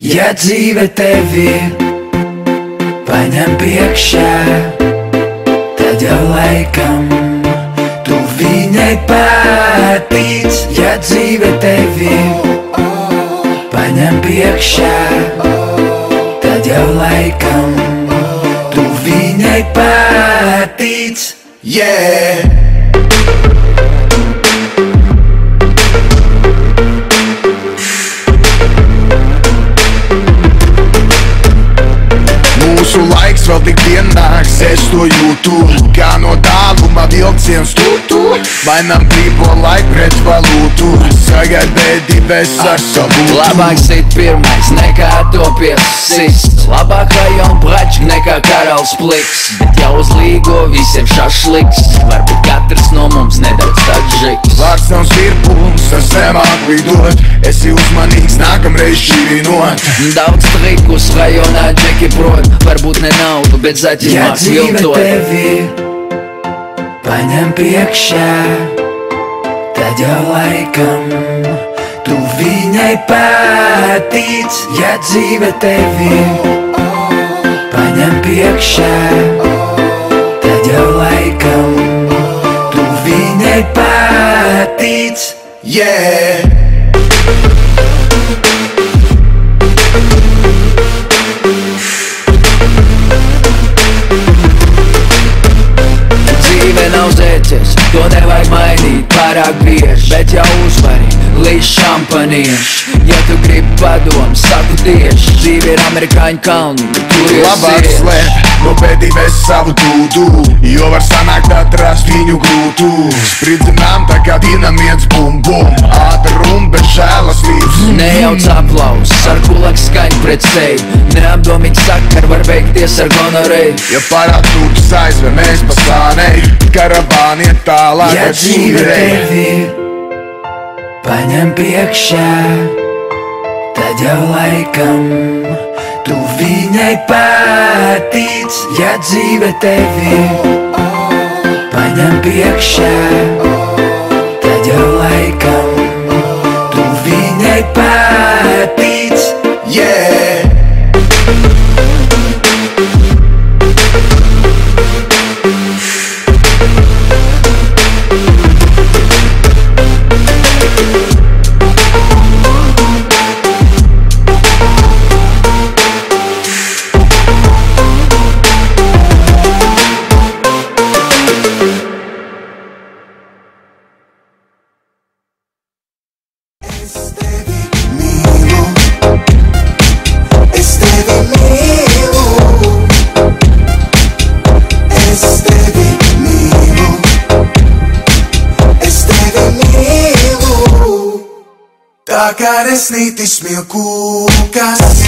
Ja dzīve tevi paņem priekšā, tad jau laikam tu viņai patīc. Ja dzīve tevi paņem priekšā, tad jau laikam tu viņai patīc. Yeah! Mūsu laiks vēl tik pienāks, es to jūtu, kā no tāluma vilciens tutu. Mainām brīvo laiku pret valūtu, sagaid bēdības ar savu. Labāk sit pirmais nekā topies sist, labāk rajon bračk nekā karalis pliks. Bet jau uz līgo visiem šašliks, varbūt katrs no mums nedaudz tadžiks. Vārds nav svirpums, ar zemāk lidot, esi uzmanīgs nākamreiz šķirinot. Daudz trikus rajonā džeki prot, varbūt ne naudu, bet zaķimāk viltot. Ja dzīve tevi paņem priekšā, tad jau laikam tu viņai patīc. Ja dzīve tevi paņem priekšā, tad jau laikam tu viņai patīc. Yeah! Dzīve nav zēcies, to nevajag mainīt pārāk bieži, bet jau uzvari līdz šampanieši. Ja tu gribi padomu, saku tieši, dzīve ir amerikāņu kalni, tur ir labāk slēp no bēdības savu dūdu, jo var sanākt atrast viņu grūtu. Spridzinām tā kā dinamiets bum bum, ātri rumbe žēlastības. Nejauc aplaus, ar kulaks skaņu pret seju, neapdomīgi sakar var beigties ar gonoreju. Ja parād turks aizver mēs pa sānei, karavāni iet tālāk ja ar šīrei. Ja dzīve tevi paņem priekšā, tad jau laikam tu viņai patīc. Ja dzīve tevi paņem priekšā, tad jau laikam tu viņai patīc. Yeah! Tā kā resnītis smilkūkas.